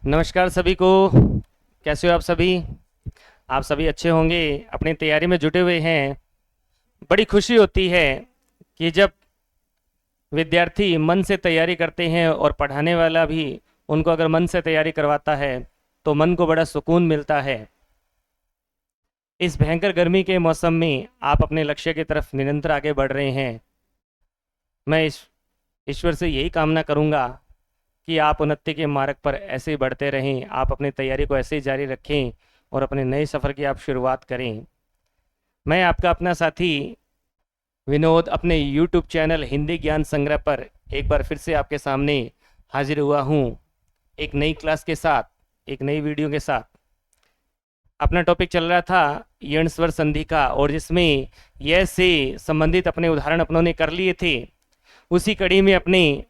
नमस्कार सभी को। कैसे हो आप सभी? आप सभी अच्छे होंगे, अपनी तैयारी में जुटे हुए हैं। बड़ी खुशी होती है कि जब विद्यार्थी मन से तैयारी करते हैं और पढ़ाने वाला भी उनको अगर मन से तैयारी करवाता है तो मन को बड़ा सुकून मिलता है। इस भयंकर गर्मी के मौसम में आप अपने लक्ष्य की तरफ निरंतर आगे बढ़ रहे हैं। मैं ईश्वर से यही कामना करूंगा कि आप उन्नति के मार्ग पर ऐसे ही बढ़ते रहें, आप अपनी तैयारी को ऐसे ही जारी रखें और अपने नए सफ़र की आप शुरुआत करें। मैं आपका अपना साथी विनोद अपने यूट्यूब चैनल हिंदी ज्ञान संग्रह पर एक बार फिर से आपके सामने हाजिर हुआ हूँ, एक नई क्लास के साथ, एक नई वीडियो के साथ। अपना टॉपिक चल रहा था यण स्वर संधि का, और जिसमें यह से संबंधित अपने उदाहरण अपनों ने कर लिए थे। उसी कड़ी में अपने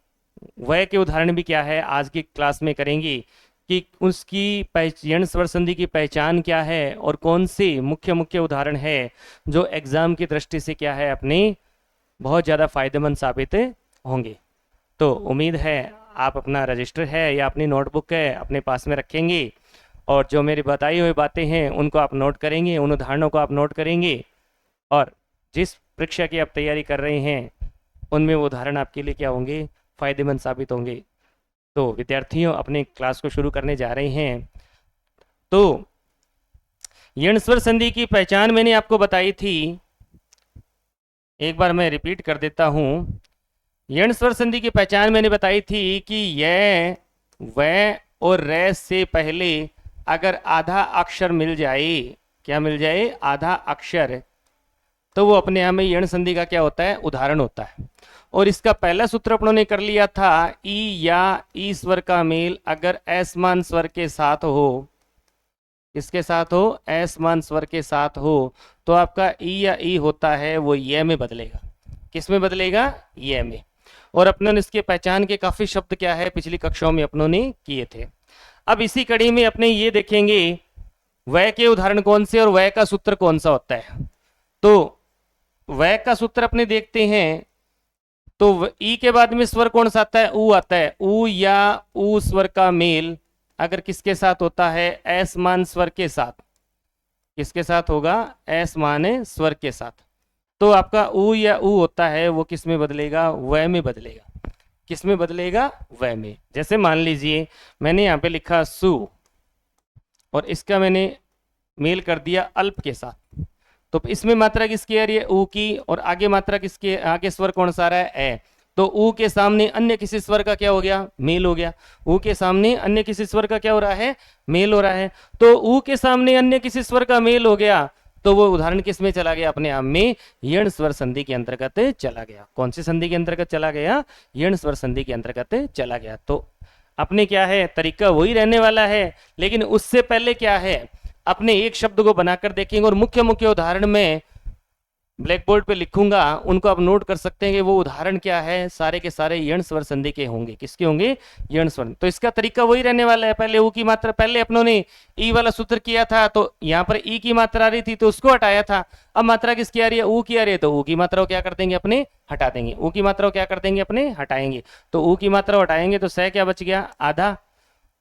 वह के उदाहरण भी क्या है आज की क्लास में करेंगे कि उसकी यण स्वर संधि की पहचान क्या है और कौन से मुख्य मुख्य उदाहरण है जो एग्जाम की दृष्टि से क्या है अपने बहुत ज़्यादा फायदेमंद साबित होंगे। तो उम्मीद है आप अपना रजिस्टर है या अपनी नोटबुक है अपने पास में रखेंगे और जो मेरी बताई हुई बातें हैं उनको आप नोट करेंगे, उन उदाहरणों को आप नोट करेंगे और जिस परीक्षा की आप तैयारी कर रहे हैं उनमें वो उदाहरण आपके लिए क्या होंगे, फायदेमंद साबित होंगे। तो विद्यार्थियों अपने क्लास को शुरू करने जा रहे हैं। तो यण स्वर संधि की पहचान मैंने आपको बताई थी, एक बार मैं रिपीट कर देता हूं। यण स्वर संधि की पहचान मैंने बताई थी कि यह वह और रे से पहले अगर आधा अक्षर मिल जाए, क्या मिल जाए, आधा अक्षर, तो वो अपने आप में यण संधि का क्या होता है, उदाहरण होता है। और इसका पहला सूत्र अपनों ने कर लिया था, ई या ई स्वर का मेल अगर असमान स्वर के साथ हो, किसके साथ हो, असमान स्वर के साथ हो, तो आपका ई या ई होता है वो ये में बदलेगा। किस में बदलेगा, ये में। और अपनों ने इसके पहचान के काफी शब्द क्या है पिछली कक्षाओं में अपनों ने किए थे। अब इसी कड़ी में अपने ये देखेंगे वह के उदाहरण कौन से और वह का सूत्र कौन सा होता है। तो वह का सूत्र अपने देखते हैं, तो ई के बाद में स्वर कौन सा आता है, ऊ आता है। ऊ या ऊ स्वर का मेल अगर किसके साथ होता है, असमान स्वर के साथ, किसके साथ होगा, असमान स्वर के साथ, तो आपका ऊ या ऊ होता है वो किस में बदलेगा, वह में बदलेगा। किस में बदलेगा, वह में। जैसे मान लीजिए मैंने यहाँ पे लिखा सु और इसका मैंने मेल कर दिया अल्प के साथ, तो इसमें मात्रा किसकी आ रही है, ऊ की, और आगे मात्रा किसके, आगे स्वर कौन सा आ रहा है, ए। तो ऊ के सामने अन्य किसी स्वर का क्या हो गया, मेल हो गया। ऊ के सामने अन्य किसी स्वर का क्या हो रहा है, मेल हो रहा है। तो ऊ के सामने अन्य किसी स्वर का मेल हो गया, तो वो उदाहरण किस में चला गया, अपने आप में यण स्वर संधि के अंतर्गत चला गया। कौन सी संधि के अंतर्गत चला गया, यण स्वर संधि के अंतर्गत चला गया। तो अपने क्या है, तरीका वही रहने वाला है, लेकिन उससे पहले क्या है, अपने एक शब्द को बनाकर देखेंगे और मुख्य मुख्य उदाहरण में ब्लैक बोर्ड पे लिखूंगा, उनको आप नोट कर सकते हैं कि वो उदाहरण क्या है, सारे के सारे यण स्वर संधि के होंगे। किसके होंगे, यण स्वर। तो इसका तरीका वही रहने वाला है। पहले ऊ की मात्रा, पहले अपनों ने ई वाला सूत्र किया था, तो यहाँ पर ई की मात्रा आ रही थी तो उसको हटाया था। अब मात्रा किसकी आ रही है, ऊ की आ रही है, तो ऊ की मात्रा को क्या कर देंगे, अपने हटा देंगे। ऊ की मात्रा को क्या कर देंगे, अपने हटाएंगे। तो ऊ की मात्रा हटाएंगे तो सह क्या बच गया, आधा।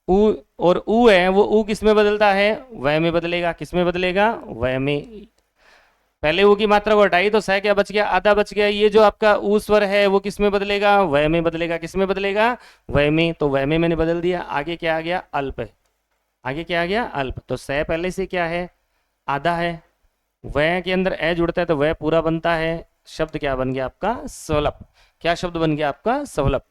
ऊ और ऊ है वो ऊ किस में बदलता है, वह में बदलेगा। किस में बदलेगा, वह में। पहले ऊ की मात्रा को हटाई तो सह क्या बच गया, आधा बच गया। ये जो आपका ऊ स्वर है वो किस में बदलेगा, वह में बदलेगा। किस में बदलेगा, वह में। तो वह में मैंने बदल दिया। आगे क्या आ गया, अल्प। आगे क्या आ गया, अल्प। तो सह पहले से क्या है, आधा है। वह के अंदर ए जुड़ता है तो वह पूरा बनता है। शब्द क्या बन गया आपका, सवलप। क्या शब्द बन गया आपका, सवलप।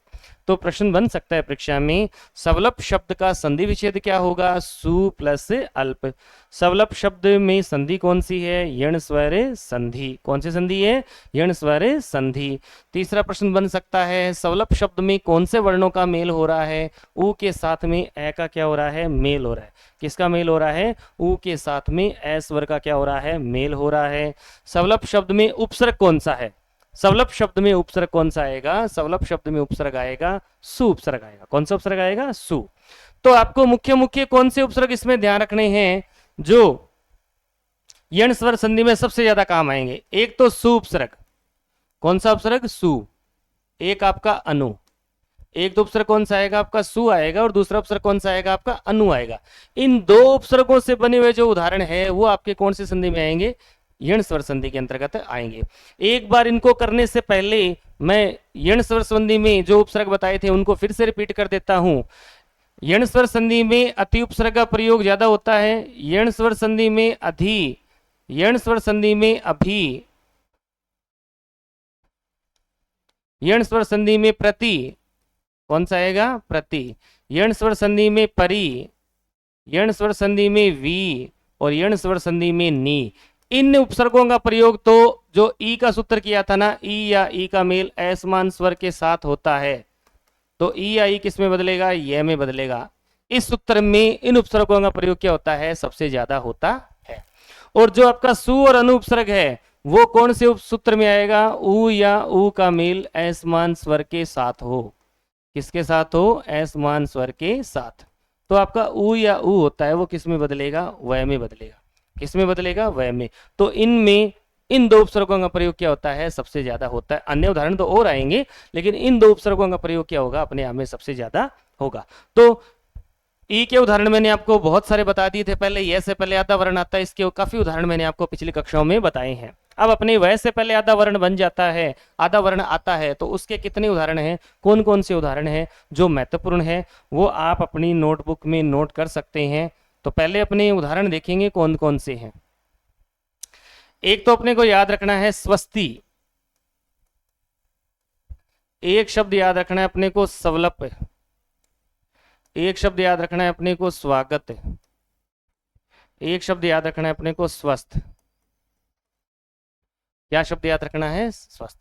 तो प्रश्न बन सकता है परीक्षा में, सवलप शब्द का संधि विच्छेद क्या होगा, सु प्लस अल्प। सवलप शब्द में संधि कौन सी है, यण स्वर संधि। कौन सी संधि है, यण स्वर संधि। तीसरा प्रश्न बन सकता है, सवलप शब्द में कौन से वर्णों का मेल हो रहा है, ऊ के साथ में ए का क्या हो रहा है, मेल हो रहा है। किसका मेल हो रहा है, ऊ के साथ में ए स्वर का क्या हो रहा है, मेल हो रहा है। सवलप शब्द में उपसर्ग कौन सा है, सवलप शब्द में उपसर्ग कौन सा आएगा, सवलप शब्द में उपसर्ग आएगा सु उपसर्ग आएगा। कौन सा उपसर्ग आएगा, सु। तो आपको मुख्य मुख्य कौन से उपसर्ग इसमें ध्यान रखने हैं जो यण स्वर संधि में सबसे ज्यादा काम आएंगे। एक तो सु उपसर्ग, कौन सा उपसर्ग, सु। एक आपका अनु, एक तो उपसर्ग कौन सा आएगा आपका, सु आएगा, और दूसरा उपसर्ग कौन सा आएगा आपका, अनु आएगा। इन दो उपसर्गों से बने हुए जो उदाहरण है वो आपके कौन सी संधि में आएंगे, यण स्वर संधि के अंतर्गत आएंगे। एक बार इनको करने से पहले मैं यण स्वर संधि में जो उपसर्ग बताए थे उनको फिर से रिपीट कर देता हूं। यण स्वर संधि में अति उपसर्ग का प्रयोग ज्यादा होता है, यण स्वर संधि में अधि, यण स्वर संधि में अभी, यण स्वर संधि में प्रति, कौन सा आएगा, प्रति, यण स्वर संधि में परि, यण स्वर संधि में वी, और यण स्वर संधि में नी। इन उपसर्गों का प्रयोग तो जो ई का सूत्र किया था ना, ई या ई का मेल असमान स्वर के साथ होता है, तो ई या ई किस में बदलेगा, ये में बदलेगा। इस सूत्र में इन उपसर्गों का प्रयोग क्या होता है, सबसे ज्यादा होता है। और जो आपका सु और अनु उपसर्ग है वो कौन से सूत्र में आएगा, उ या उ का मेल असमान स्वर के साथ हो, किसके साथ हो, असमान स्वर के साथ। तो आपका उ या उ होता है वो किस में बदलेगा, वह में बदलेगा, किस में बदलेगा, वह में। तो इनमें इन दो उपसर्गों का प्रयोग क्या होता है, सबसे ज्यादा होता है। अन्य उदाहरण तो और आएंगे, लेकिन इन दो उपसर्गों का प्रयोग क्या होगा, अपने आप में सबसे ज्यादा होगा। तो ई के उदाहरण मैंने आपको बहुत सारे बता दिए थे पहले, ये से पहले आधा वर्ण आता है, इसके काफी उदाहरण मैंने आपको पिछली कक्षाओं में बताए हैं। अब अपने वह से पहले आधा वर्ण बन जाता है, आधा वर्ण आता है, तो उसके कितने उदाहरण हैं, कौन कौन से उदाहरण हैं जो महत्वपूर्ण है, वो आप अपनी नोटबुक में नोट कर सकते हैं। तो पहले अपने उदाहरण देखेंगे कौन कौन से हैं। एक तो अपने को याद रखना है स्वस्ति, एक शब्द याद रखना है अपने को सवलप, एक शब्द याद रखना है अपने को स्वागत, एक शब्द याद रखना है अपने को स्वस्थ। क्या शब्द याद रखना है, स्वस्थ।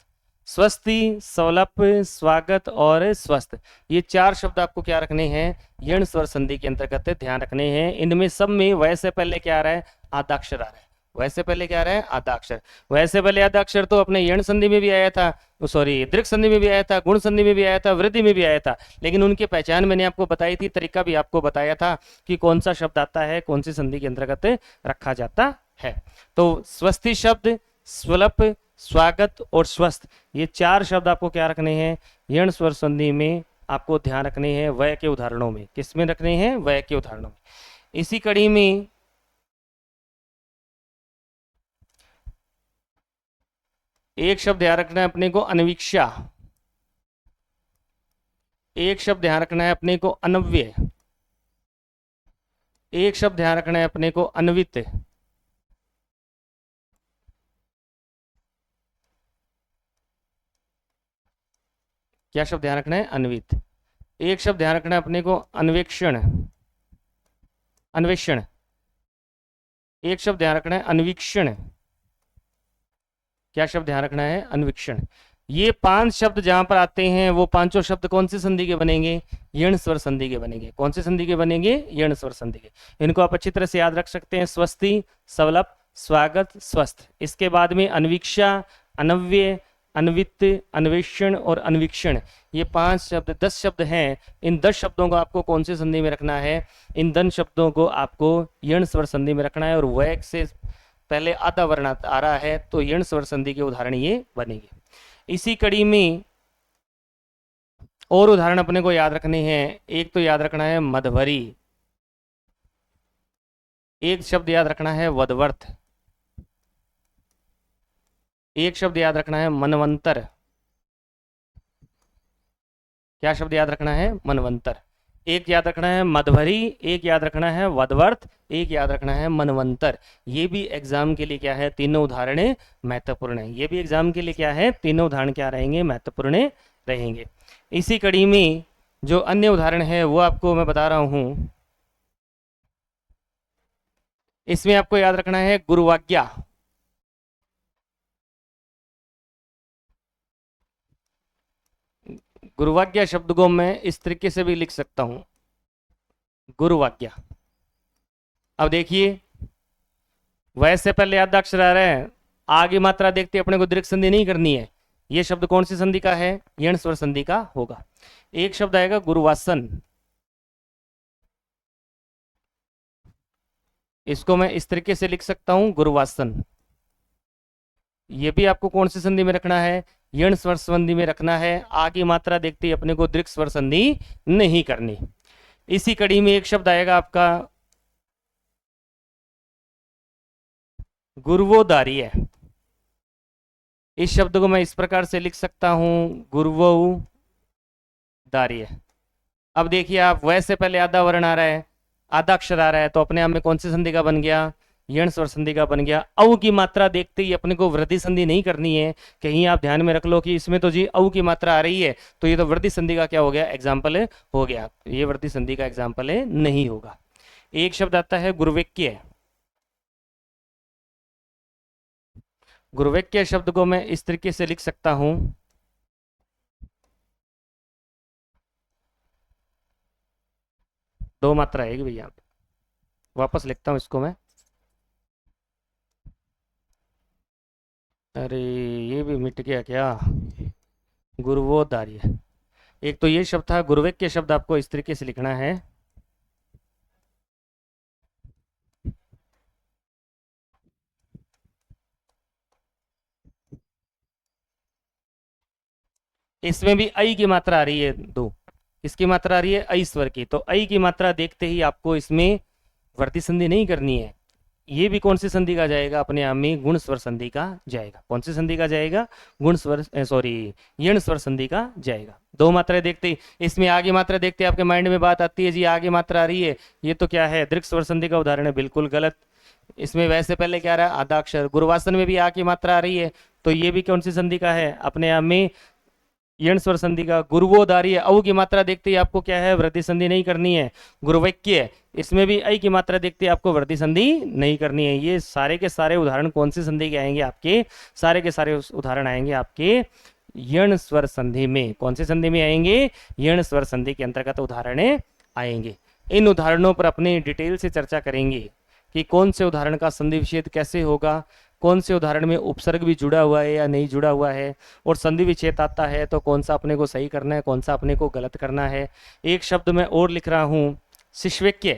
स्वस्ति, सवलप, स्वागत और स्वस्थ, ये चार शब्द आपको क्या रखने हैं, यण स्वर संधि के अंतर्गत ध्यान रखने हैं। इनमें सब में वह से पहले क्या आ रहा है, आद्याक्षर आ रहा है। वह से पहले क्या आ रहा है, आद्याक्षर। वह से पहले आद्याक्षर तो अपने यण संधि में भी आया था, सॉरी दीर्घ संधि में भी आया था, गुण संधि में भी आया था, वृद्धि में भी आया था, लेकिन उनकी पहचान मैंने आपको बताई थी, तरीका भी आपको बताया था कि कौन सा शब्द आता है, कौन सी संधि के अंतर्गत रखा जाता है। तो स्वस्ति शब्द, स्वलप, स्वागत और स्वस्थ, ये चार शब्द आपको क्या रखने हैं, यण स्वर संधि में आपको ध्यान रखने हैं, वह के उदाहरणों में। किस में रखने हैं, वह के उदाहरणों में। इसी कड़ी में एक शब्द ध्यान रखना है अपने को, अनवीक्षा। एक शब्द ध्यान रखना है अपने को, अनव्य। एक शब्द ध्यान रखना है अपने को, अन्वित। क्या शब्द ध्यान रखना है, अन्वित। एक शब्द ध्यान रखना है अपने को, अन्वेक्षण, अन्वेषण। एक शब्द ध्यान रखना है, अन्वीक्षण। क्या शब्द ध्यान रखना है, अन्वीक्षण। ये पांच शब्द जहां पर आते हैं वो पांचों शब्द कौन से संधि के बनेंगे, यण स्वर संधि के बनेंगे। कौन से संधि के बनेंगे, यण स्वर संधि के। इनको आप अच्छी तरह से याद रख सकते हैं, स्वस्ति, सवलप, स्वागत, स्वस्थ। इसके बाद में अन्वीक्षा, अनव्य, अन्वित, अन्वेषण और अन्वीक्षण, ये पांच शब्द 10 शब्द हैं। इन 10 शब्दों को आपको कौन से संधि में रखना है, इन 10 शब्दों को आपको यण स्वर संधि में रखना है, और वह से पहले आधा वर्ण आ रहा है, तो यण स्वर संधि के उदाहरण ये बनेंगे। इसी कड़ी में और उदाहरण अपने को याद रखने हैं। एक तो याद रखना है मधवरी, एक शब्द याद रखना है वधवर्थ, एक शब्द याद रखना है मनवंतर। क्या शब्द याद रखना है, मनवंतर। एक याद रखना है मधवरी, एक याद रखना है वधवर्थ, एक याद रखना है मनवंतर। ये भी एग्जाम के लिए क्या है, तीनों उदाहरण महत्वपूर्ण है। ये भी एग्जाम के लिए क्या है, तीनों उदाहरण क्या रहेंगे, महत्वपूर्ण रहेंगे। इसी कड़ी में जो अन्य उदाहरण है वो आपको मैं बता रहा हूं। इसमें आपको याद रखना है गुरुवाज्ञा। गुरुवाज्ञा शब्द को मैं इस तरीके से भी लिख सकता हूं, गुरुवाज्ञा। अब देखिए, वैसे पहले आद्याक्षर आ रहा है, आगे मात्रा देखते अपने को दीर्घ संधि नहीं करनी है। ये शब्द कौन सी संधि का है, यण स्वर संधि का होगा। एक शब्द आएगा गुरुवासन, इसको मैं इस तरीके से लिख सकता हूं, गुरुवासन। ये भी आपको कौन सी संधि में रखना है, यण स्वर संधि में रखना है। आ की मात्रा देखते ही अपने को दीर्घ स्वर संधि नहीं करनी। इसी कड़ी में एक शब्द आएगा आपका गुर्वोदार्य। इस शब्द को मैं इस प्रकार से लिख सकता हूं, गुर्वोदार्य। अब देखिए आप, वैसे पहले आधा वर्ण आ रहा है, आधा अक्षर आ रहा है, तो अपने आप में कौन सी संधि का बन गया, यण स्वर संधि का बन गया। औ की मात्रा देखते ही अपने को वृद्धि संधि नहीं करनी है। कहीं आप ध्यान में रख लो कि इसमें तो जी औ की मात्रा आ रही है, तो ये तो वृद्धि संधि का क्या हो गया, एग्जाम्पल हो गया। ये वृद्धि संधि का एग्जाम्पल नहीं होगा। एक शब्द आता है गुरुवेक्य। गुरुवेक्य शब्द को मैं इस तरीके से लिख सकता हूं, दो मात्रा आएगी भैया, वापस लिखता हूं इसको मैं। अरे ये भी मिट गया क्या, गुरुवोदार्य। एक तो ये शब्द था, गुरुवेक्य शब्द आपको इस तरीके से लिखना है, इसमें भी ऐ की मात्रा आ रही है दो। किसकी मात्रा आ रही है, ऐ स्वर की। तो ऐ की मात्रा देखते ही आपको इसमें वृद्धि संधि नहीं करनी है। ये भी कौन सी संधि का जाएगा, अपने आप में गुण स्वर संधि का जाएगा। कौन सी संधि का जाएगा, गुण स्वर, सॉरी यण स्वर संधि का जाएगा। दो मात्राएं देखते ही, इसमें आगे मात्रा देखते ही आपके माइंड में बात आती है जी आगे मात्रा आ रही है, ये तो क्या है, दीर्घ स्वर संधि का उदाहरण है। बिल्कुल गलत। इसमें वैसे पहले क्या रहा, आधा अक्षर। गुरुवासन में भी आ की मात्रा आ रही है, तो ये भी कौन सी संधि का है, अपने आप में यण स्वर संधि का। गुरुवोदार्य, औ की मात्रा देखते ही आपको क्या है, वृद्धि संधि नहीं करनी है। गुरुवैक्य, इसमें भी ऐ की मात्रा देखते ही आपको वृद्धि संधि नहीं करनी है। ये सारे के सारे उदाहरण कौन सी संधि के आएंगे आपके, सारे के सारे उदाहरण आएंगे आपके यण स्वर संधि में। कौन सी संधि में आएंगे, यण स्वर संधि के अंतर्गत उदाहरण आएंगे। इन उदाहरणों पर अपने डिटेल से चर्चा करेंगे कि कौन से उदाहरण का संधि विच्छेद कैसे होगा, कौन से उदाहरण में उपसर्ग भी जुड़ा हुआ है या नहीं जुड़ा हुआ है, और संधि विच्छेद आता है तो कौन सा अपने को सही करना है, कौन सा अपने को गलत करना है। एक शब्द मैं और लिख रहा हूं, शिश्वेक्य।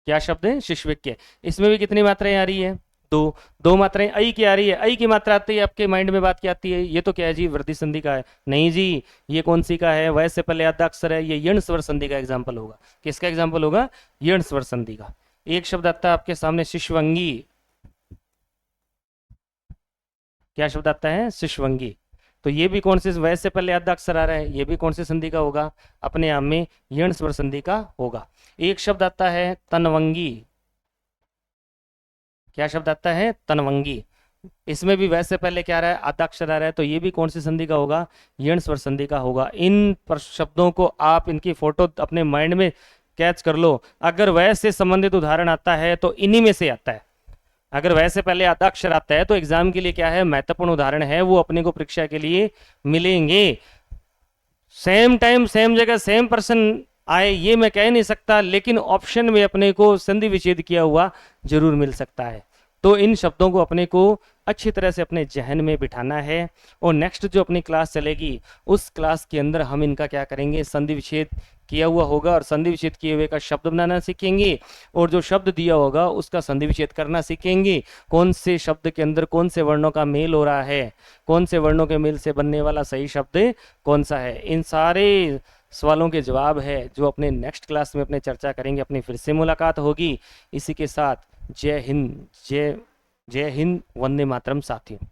क्या शब्द है, शिश्वेक्य। इसमें भी कितनी मात्राएं आ रही है, दो। दो मात्राएं ऐ की आ रही है। ऐ की मात्रा आती है आपके माइंड में बात क्या आती है, ये तो क्या है जी, वृद्धि संधि का है। नहीं जी, ये कौन सी का है, वैसे पहले आधा अक्षर है, ये यण स्वर संधि का एग्जाम्पल होगा। किसका एग्जाम्पल होगा, यण स्वर संधि का। एक शब्द आता है आपके सामने, शिशवंगी। क्या शब्द आता है, शिशवंगी। तो ये भी कौन से, वैसे पहले आधा अक्षर आ रहा है, ये भी कौन सी संधि का होगा, अपने आप में यण स्वर संधि का होगा। एक शब्द आता है तनवंगी। क्या शब्द आता है, तनवंगी। इसमें भी वैसे पहले क्या आ रहा है, आधा अक्षर आ रहा है, तो ये भी कौन सी संधि का होगा, यण स्वर संधि का होगा। इन पर शब्दों को आप, इनकी फोटो अपने माइंड में कैच कर लो। अगर वैसे संबंधित उदाहरण आता है तो इन्हीं में से आता है। अगर वैसे पहले आधा अक्षर आता है तो एग्जाम के लिए क्या है, महत्वपूर्ण उदाहरण है, वो अपने को परीक्षा के लिए मिलेंगे। सेम टाइम सेम जगह सेम पर्सन आए ये मैं कह नहीं सकता, लेकिन ऑप्शन में अपने को संधि विच्छेद किया हुआ जरूर मिल सकता है। तो इन शब्दों को अपने को अच्छी तरह से अपने जहन में बिठाना है, और नेक्स्ट जो अपनी क्लास चलेगी उस क्लास के अंदर हम इनका क्या करेंगे, संधि विच्छेद किया हुआ होगा, और संधि विच्छेद किए हुए का शब्द बनाना सीखेंगे, और जो शब्द दिया होगा उसका संधि विच्छेद करना सीखेंगे। कौन से शब्द के अंदर कौन से वर्णों का मेल हो रहा है, कौन से वर्णों के मेल से बनने वाला सही शब्द कौन सा है, इन सारे सवालों के जवाब है जो अपने नेक्स्ट क्लास में अपने चर्चा करेंगे। अपनी फिर से मुलाकात होगी। इसी के साथ जय हिंद, जय हिंद, वंदे मातरम साथियों।